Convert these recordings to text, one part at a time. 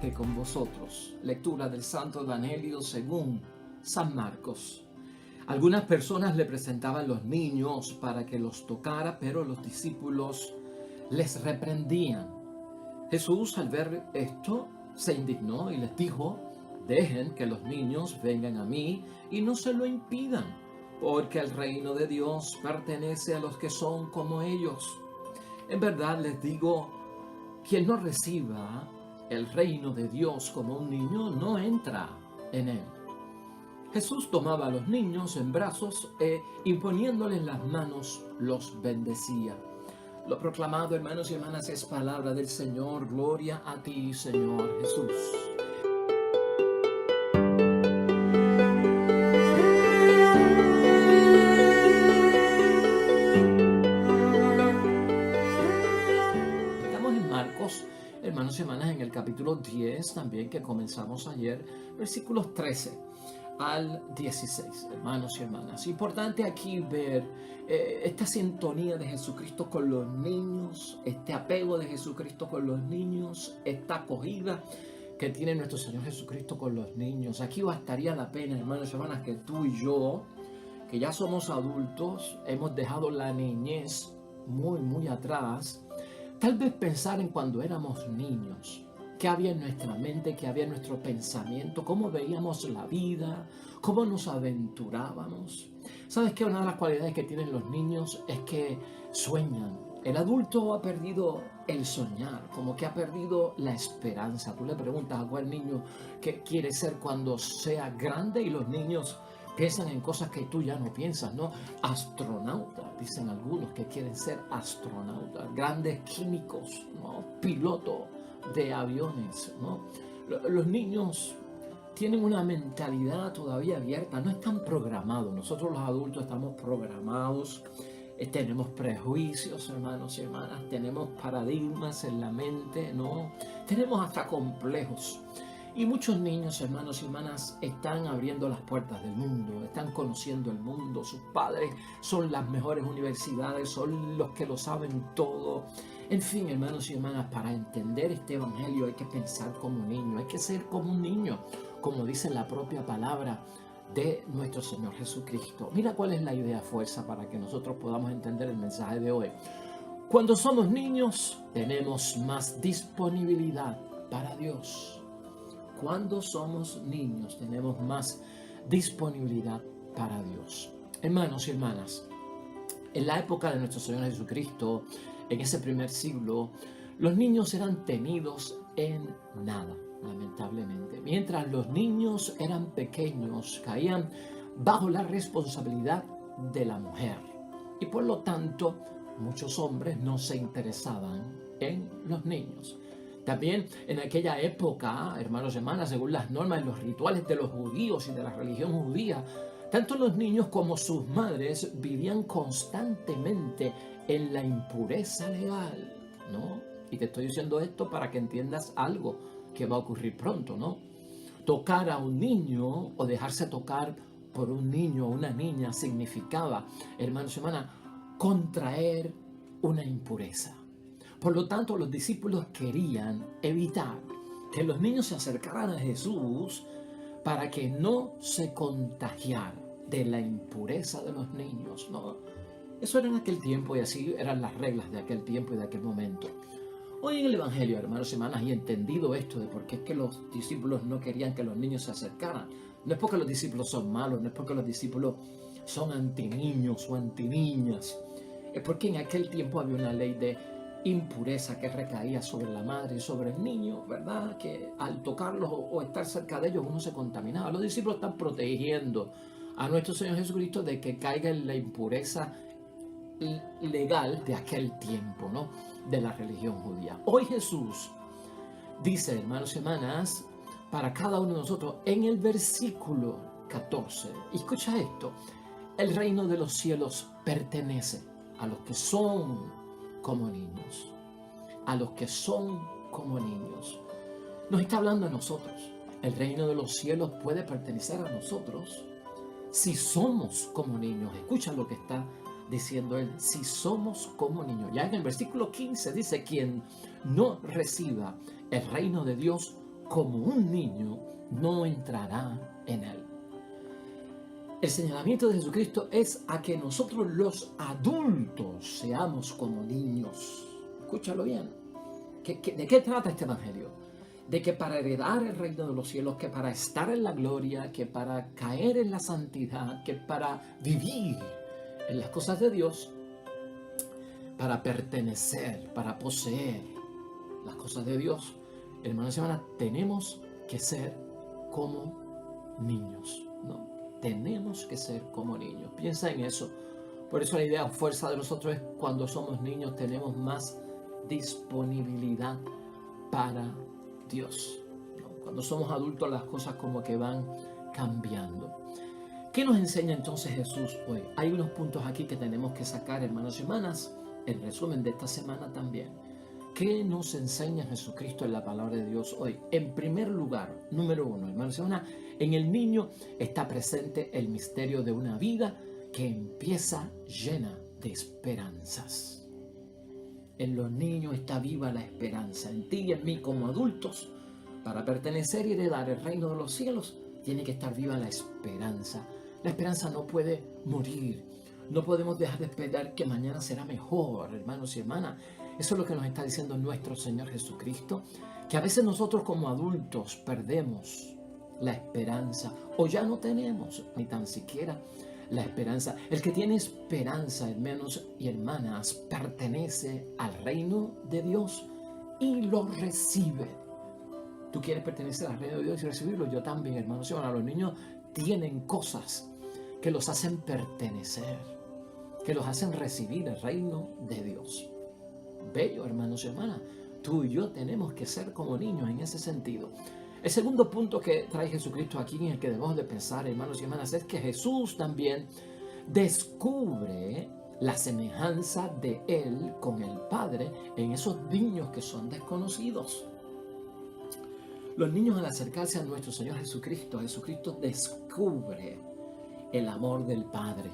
mensaje con vosotros. Lectura del Santo Evangelio según San Marcos. Algunas personas le presentaban los niños para que los tocara, pero los discípulos les reprendían. Jesús, al ver esto, se indignó y les dijo: dejen que los niños vengan a mí y no se lo impidan, porque el reino de Dios pertenece a los que son como ellos. En verdad les digo, quien no reciba el reino de Dios como un niño no entra en él. Jesús tomaba a los niños en brazos e imponiéndoles las manos los bendecía. Lo proclamado, hermanos y hermanas, es palabra del Señor. Gloria a ti, Señor Jesús. Estamos en Marcos, hermanos y hermanas, en el capítulo 10 también, que comenzamos ayer, versículos 13 al 16, hermanos y hermanas. Importante aquí ver esta sintonía de Jesucristo con los niños, este apego de Jesucristo con los niños, esta acogida que tiene nuestro Señor Jesucristo con los niños. Aquí bastaría la pena, hermanos y hermanas, que tú y yo, que ya somos adultos, hemos dejado la niñez muy atrás, tal vez pensar en cuando éramos niños. ¿Qué había en nuestra mente? ¿Qué había en nuestro pensamiento? ¿Cómo veíamos la vida? ¿Cómo nos aventurábamos? ¿Sabes qué? Una de las cualidades que tienen los niños es que sueñan. El adulto ha perdido el soñar, como que ha perdido la esperanza. Tú le preguntas a cuál niño qué quiere ser cuando sea grande y los niños piensan en cosas que tú ya no piensas, ¿no? Astronauta, dicen algunos que quieren ser astronautas, grandes químicos, ¿no? Piloto de aviones, ¿no? Los niños tienen una mentalidad todavía abierta, no están programados. Nosotros los adultos estamos programados, tenemos prejuicios, hermanos y hermanas, tenemos paradigmas en la mente, ¿no? Tenemos hasta complejos. Y muchos niños, hermanos y hermanas, están abriendo las puertas del mundo, están conociendo el mundo. Sus padres son las mejores universidades, son los que lo saben todo. En fin, hermanos y hermanas, para entender este evangelio hay que pensar como un niño, hay que ser como un niño, como dice la propia palabra de nuestro Señor Jesucristo. Mira cuál es la idea fuerza para que nosotros podamos entender el mensaje de hoy. Cuando somos niños, tenemos más disponibilidad para Dios. Cuando somos niños tenemos más disponibilidad para Dios. Hermanos y hermanas, en la época de nuestro Señor Jesucristo, en ese primer siglo, los niños eran tenidos en nada, lamentablemente. Mientras los niños eran pequeños, caían bajo la responsabilidad de la mujer. Y por lo tanto, muchos hombres no se interesaban en los niños. También en aquella época, hermanos y hermanas, según las normas y los rituales de los judíos y de la religión judía, tanto los niños como sus madres vivían constantemente en la impureza legal, ¿no? Y te estoy diciendo esto para que entiendas algo que va a ocurrir pronto, ¿no? Tocar a un niño o dejarse tocar por un niño o una niña significaba, hermanos y hermanas, contraer una impureza. Por lo tanto, los discípulos querían evitar que los niños se acercaran a Jesús para que no se contagiara de la impureza de los niños, ¿no? Eso era en aquel tiempo y así eran las reglas de aquel tiempo y de aquel momento. Hoy en el Evangelio, hermanos y hermanas, y entendido esto de por qué es que los discípulos no querían que los niños se acercaran, no es porque los discípulos son malos, no es porque los discípulos son antiniños o antiniñas, es porque en aquel tiempo había una ley de impureza que recaía sobre la madre y sobre el niño, ¿verdad? Que al tocarlos o estar cerca de ellos uno se contaminaba. Los discípulos están protegiendo a nuestro Señor Jesucristo de que caiga en la impureza legal de aquel tiempo, ¿no? De la religión judía. Hoy Jesús dice, hermanos y hermanas, para cada uno de nosotros, en el versículo 14, y escucha esto: el reino de los cielos pertenece a los que son como niños, a los que son como niños. Nos está hablando a nosotros. El reino de los cielos puede pertenecer a nosotros si somos como niños. Escucha lo que está diciendo él: si somos como niños. Ya en el versículo 15 dice: quien no reciba el reino de Dios como un niño, no entrará en él. El señalamiento de Jesucristo es a que nosotros los adultos seamos como niños. Escúchalo bien. ¿De qué trata este evangelio? De que para heredar el reino de los cielos, que para estar en la gloria, que para caer en la santidad, que para vivir en las cosas de Dios, para pertenecer, para poseer las cosas de Dios, hermanos y hermanas, tenemos que ser como niños, ¿no? Tenemos que ser como niños. Piensa en eso. Por eso la idea fuerza de nosotros es cuando somos niños tenemos más disponibilidad para Dios, ¿no? Cuando somos adultos las cosas como que van cambiando. ¿Qué nos enseña entonces Jesús hoy? Hay unos puntos aquí que tenemos que sacar, hermanos y hermanas, el resumen de esta semana también. ¿Qué nos enseña Jesucristo en la palabra de Dios hoy? En primer lugar, número uno, hermanos y hermanas, en el niño está presente el misterio de una vida que empieza llena de esperanzas. En los niños está viva la esperanza. En ti y en mí como adultos, para pertenecer y heredar el reino de los cielos, tiene que estar viva la esperanza. La esperanza no puede morir. No podemos dejar de esperar que mañana será mejor, hermanos y hermanas. Eso es lo que nos está diciendo nuestro Señor Jesucristo, que a veces nosotros como adultos perdemos la esperanza o ya no tenemos ni tan siquiera la esperanza. El que tiene esperanza, hermanos y hermanas, pertenece al reino de Dios y lo recibe. ¿Tú quieres pertenecer al reino de Dios y recibirlo? Yo también, hermanos y hermanas. Los niños tienen cosas que los hacen pertenecer, que los hacen recibir el reino de Dios. Bello, hermanos y hermanas. Tú y yo tenemos que ser como niños en ese sentido. El segundo punto que trae Jesucristo aquí, en el que debemos de pensar, hermanos y hermanas, es que Jesús también descubre la semejanza de Él con el Padre en esos niños que son desconocidos. Los niños, al acercarse a nuestro Señor Jesucristo, Jesucristo descubre el amor del Padre,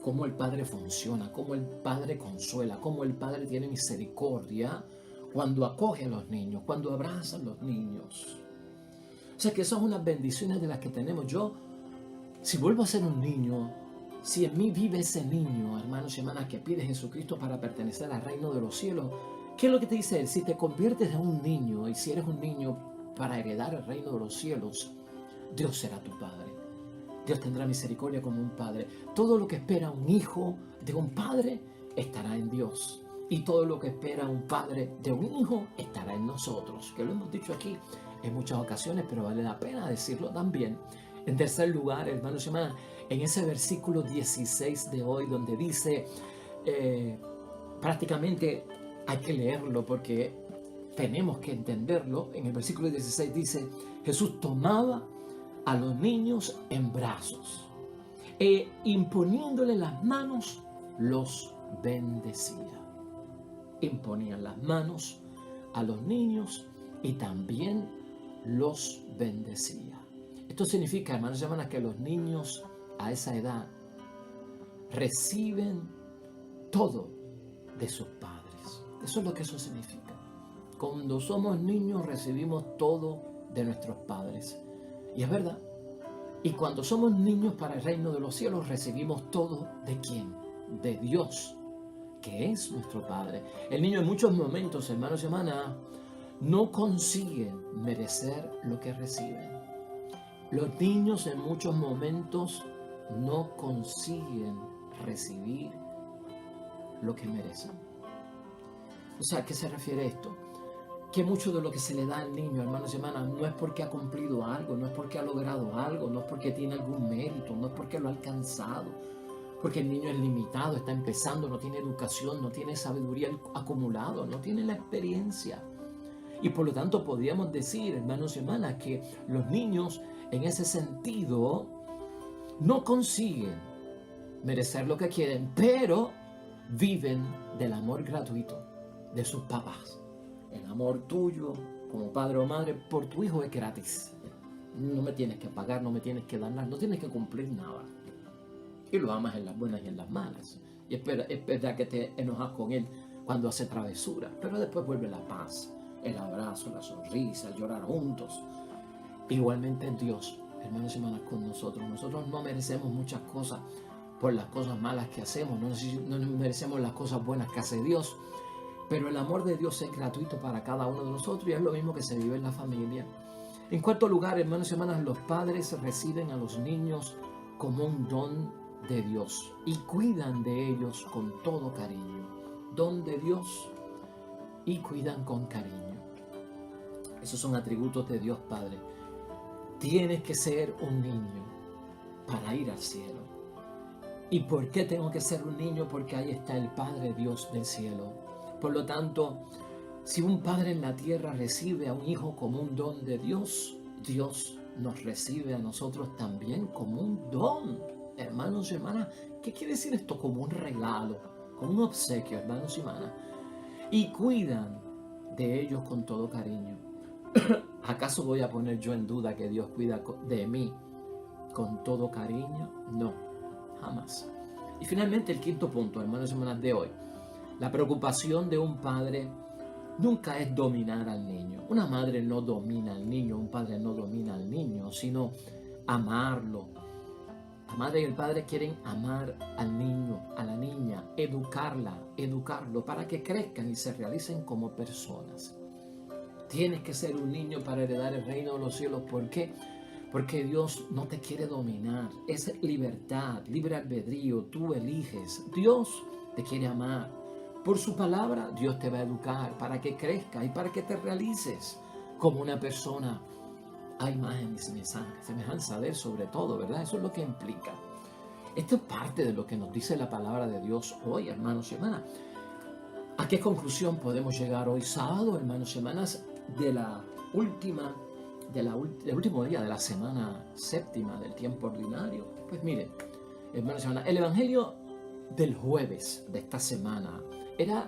cómo el Padre funciona, cómo el Padre consuela, cómo el Padre tiene misericordia cuando acoge a los niños, cuando abraza a los niños. O sea que son unas bendiciones de las que tenemos. Yo, si vuelvo a ser un niño, si en mí vive ese niño, hermanos y hermanas, que pide Jesucristo para pertenecer al reino de los cielos, ¿qué es lo que te dice él? Si te conviertes en un niño y si eres un niño para heredar el reino de los cielos, Dios será tu Padre. Dios tendrá misericordia como un padre. Todo lo que espera un hijo de un padre estará en Dios. Y todo lo que espera un padre de un hijo estará en nosotros. Que lo hemos dicho aquí en muchas ocasiones, pero vale la pena decirlo también. En tercer lugar, hermanos y hermanas, en ese versículo 16 de hoy, donde dice, prácticamente hay que leerlo porque tenemos que entenderlo. En el versículo 16 dice, Jesús tomaba a los niños en brazos e imponiéndole las manos los bendecía. Imponían las manos a los niños y también los bendecía. Esto significa, hermanos y hermanas, que los niños a esa edad reciben todo de sus padres. Eso es lo que eso significa. Cuando somos niños recibimos todo de nuestros padres. Y es verdad. Y cuando somos niños para el reino de los cielos recibimos todo ¿de quién? De Dios, que es nuestro Padre. El niño en muchos momentos, hermanos y hermanas, no consiguen merecer lo que reciben. Los niños en muchos momentos no consiguen recibir lo que merecen. O sea, ¿a qué se refiere esto? Que mucho de lo que se le da al niño, hermanos y hermanas, no es porque ha cumplido algo, no es porque ha logrado algo, no es porque tiene algún mérito, no es porque lo ha alcanzado, porque el niño es limitado, está empezando, no tiene educación, no tiene sabiduría acumulado, no tiene la experiencia. Y por lo tanto podríamos decir, hermanos y hermanas, que los niños en ese sentido no consiguen merecer lo que quieren, pero viven del amor gratuito de sus papás. El amor tuyo como padre o madre por tu hijo es gratis. No me tienes que pagar, no me tienes que dar nada, no tienes que cumplir nada. Y lo amas en las buenas y en las malas. Y es verdad que te enojas con él cuando hace travesura, pero después vuelve la paz. el abrazo, la sonrisa, el llorar juntos. Igualmente Dios, hermanos y hermanas, con nosotros. Nosotros no merecemos muchas cosas por las cosas malas que hacemos, no merecemos las cosas buenas que hace Dios, pero el amor de Dios es gratuito para cada uno de nosotros y es lo mismo que se vive en la familia. En cuarto lugar, hermanos y hermanas, los padres reciben a los niños como un don de Dios y cuidan de ellos con todo cariño. Don de Dios y cuidan con cariño. Esos son atributos de Dios Padre. Tienes que ser un niño para ir al cielo. ¿Y por qué tengo que ser un niño? Porque ahí está el Padre Dios del cielo. Por lo tanto, si un padre en la tierra recibe a un hijo como un don de Dios, Dios nos recibe a nosotros también como un don. Hermanos y hermanas, ¿qué quiere decir esto? Como un regalo, como un obsequio, hermanos y hermanas. Y cuidan de ellos con todo cariño. ¿Acaso voy a poner yo en duda que Dios cuida de mí con todo cariño? No, jamás. Y finalmente el quinto punto, hermanos y hermanas, de hoy. La preocupación de un padre nunca es dominar al niño. Una madre no domina al niño, un padre no domina al niño, sino amarlo. La madre y el padre quieren amar al niño, a la niña, educarlo para que crezcan y se realicen como personas. Tienes que ser un niño para heredar el reino de los cielos. ¿Por qué? Porque Dios no te quiere dominar. Es libertad, libre albedrío. Tú eliges. Dios te quiere amar. Por su palabra, Dios te va a educar para que crezcas y para que te realices como una persona a imagen y semejanza de Él sobre todo, ¿verdad? Eso es lo que implica. Esto es parte de lo que nos dice la palabra de Dios hoy, hermanos y hermanas. ¿A qué conclusión podemos llegar hoy sábado, hermanos y hermanas, del último día de la semana séptima del tiempo ordinario? Pues miren, hermanos y hermanas, el evangelio del jueves de esta semana era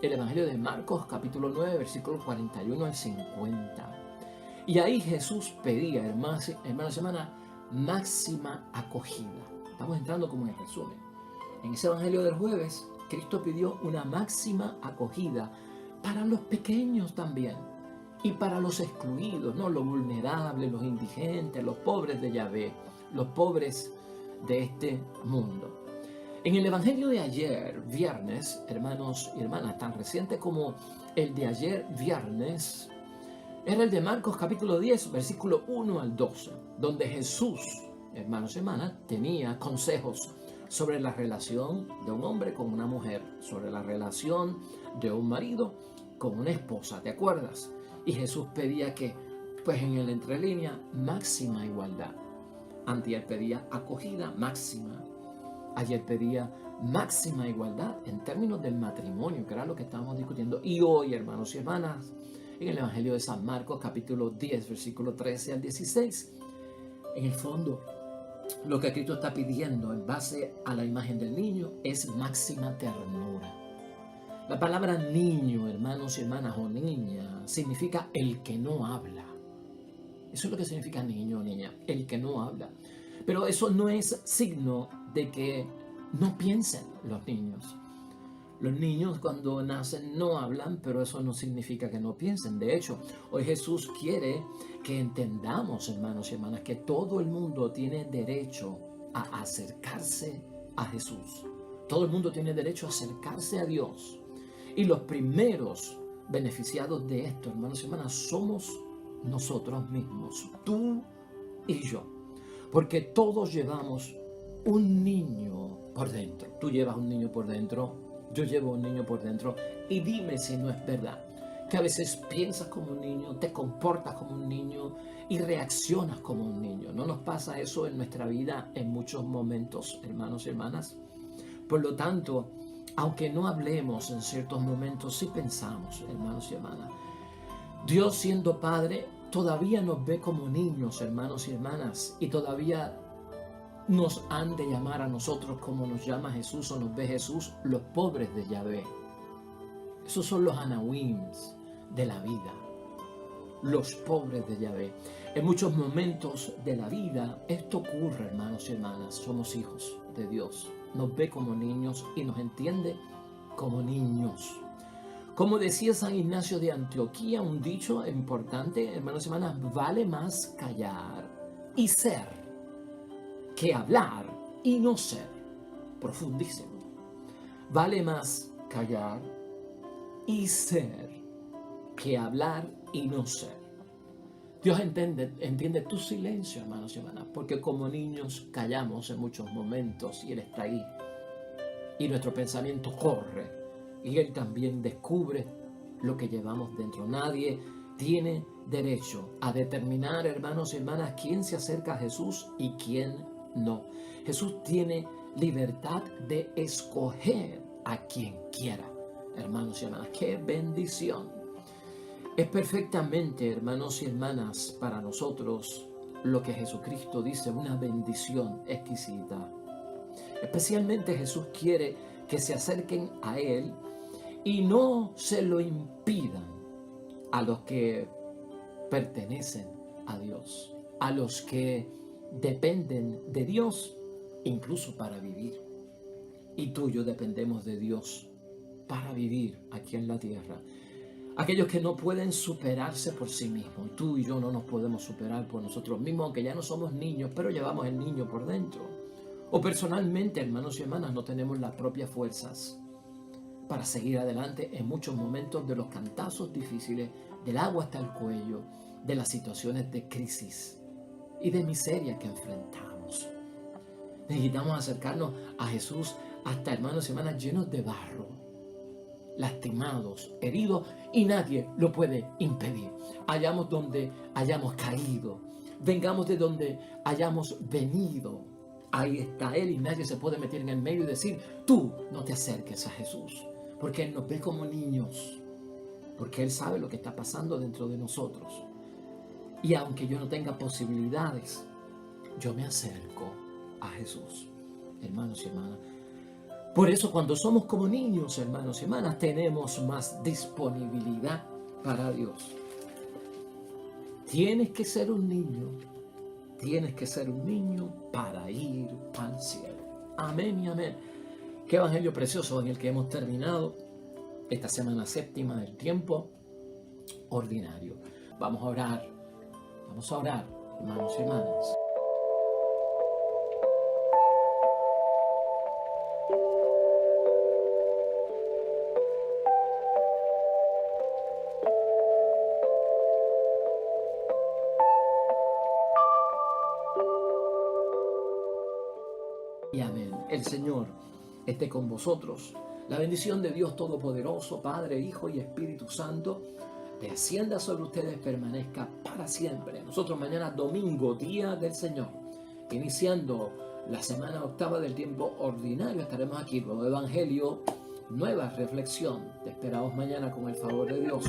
el evangelio de Marcos capítulo 9 versículos 41 al 50. Y ahí Jesús pedía, hermanos y hermanas, máxima acogida. Estamos entrando como en resumen. En ese evangelio del jueves, Cristo pidió una máxima acogida para los pequeños también y para los excluidos, ¿no? Los vulnerables, los indigentes, los pobres de Yahvé, los pobres de este mundo. En el evangelio de ayer, viernes, hermanos y hermanas, tan reciente como el de ayer, viernes, era el de Marcos capítulo 10, versículo 1 al 12, donde Jesús, hermanos y hermanas, tenía consejos sobre la relación de un hombre con una mujer, sobre la relación de un marido con una esposa, ¿te acuerdas? Y Jesús pedía que, pues en el entrelínea, máxima igualdad. Antier pedía acogida máxima. Ayer pedía máxima igualdad en términos del matrimonio, que era lo que estábamos discutiendo. Y hoy, hermanos y hermanas, en el Evangelio de San Marcos, capítulo 10, versículo 13 al 16, en el fondo, lo que Cristo está pidiendo en base a la imagen del niño es máxima ternura. La palabra niño, hermanos y hermanas, o niña, significa el que no habla. Eso es lo que significa niño o niña, el que no habla. Pero eso no es signo de que no piensen los niños. Los niños cuando nacen no hablan, pero eso no significa que no piensen. De hecho, hoy Jesús quiere que entendamos, hermanos y hermanas, que todo el mundo tiene derecho a acercarse a Jesús. Todo el mundo tiene derecho a acercarse a Dios. Y los primeros beneficiados de esto, hermanos y hermanas, somos nosotros mismos, tú y yo. Porque todos llevamos un niño por dentro. Tú llevas un niño por dentro. Yo llevo un niño por dentro y dime si no es verdad que a veces piensas como un niño, te comportas como un niño y reaccionas como un niño. ¿No nos pasa eso en nuestra vida en muchos momentos, hermanos y hermanas? Por lo tanto, aunque no hablemos en ciertos momentos, sí pensamos, hermanos y hermanas. Dios siendo Padre todavía nos ve como niños, hermanos y hermanas, y todavía nos han de llamar a nosotros como nos llama Jesús o nos ve Jesús, los pobres de Yahvé. Esos son los anawims de la vida, los pobres de Yahvé. En muchos momentos de la vida esto ocurre, hermanos y hermanas. Somos hijos de Dios, nos ve como niños y nos entiende como niños. Como decía San Ignacio de Antioquía, un dicho importante, hermanos y hermanas, vale más callar y ser que hablar y no ser. Profundísimo. Vale más callar y ser que hablar y no ser. Dios entiende tu silencio, hermanos y hermanas, porque como niños callamos en muchos momentos y Él está ahí. Y nuestro pensamiento corre y Él también descubre lo que llevamos dentro. Nadie tiene derecho a determinar, hermanos y hermanas, quién se acerca a Jesús y quién no. Jesús tiene libertad de escoger a quien quiera. Hermanos y hermanas, qué bendición. Es perfectamente, hermanos y hermanas, para nosotros lo que Jesucristo dice, una bendición exquisita. Especialmente Jesús quiere que se acerquen a Él y no se lo impidan a los que pertenecen a Dios, a los que dependen de Dios, incluso para vivir. Y tú y yo dependemos de Dios para vivir aquí en la tierra. Aquellos que no pueden superarse por sí mismos. Tú y yo no nos podemos superar por nosotros mismos, aunque ya no somos niños, pero llevamos el niño por dentro. O personalmente, hermanos y hermanas, no tenemos las propias fuerzas para seguir adelante en muchos momentos de los cantazos difíciles, del agua hasta el cuello, de las situaciones de crisis y de miseria que enfrentamos. Necesitamos acercarnos a Jesús hasta, hermanos y hermanas, llenos de barro, lastimados, heridos, y nadie lo puede impedir. Hayamos donde hayamos caído, vengamos de donde hayamos venido, ahí está Él y nadie se puede meter en el medio y decir, tú no te acerques a Jesús, porque Él nos ve como niños, porque Él sabe lo que está pasando dentro de nosotros. Y aunque yo no tenga posibilidades, yo me acerco a Jesús, hermanos y hermanas. Por eso cuando somos como niños, hermanos y hermanas, tenemos más disponibilidad para Dios. Tienes que ser un niño para ir al cielo. Amén y amén. Qué evangelio precioso en el que hemos terminado esta semana séptima del tiempo ordinario. Vamos a orar, hermanos y hermanas. Y amén. El Señor esté con vosotros. La bendición de Dios Todopoderoso, Padre, Hijo y Espíritu Santo, descienda sobre ustedes, permanezca para siempre. Nosotros mañana domingo, día del Señor, iniciando la semana octava del tiempo ordinario, estaremos aquí, nuevo evangelio, nueva reflexión. Te esperamos mañana con el favor de Dios.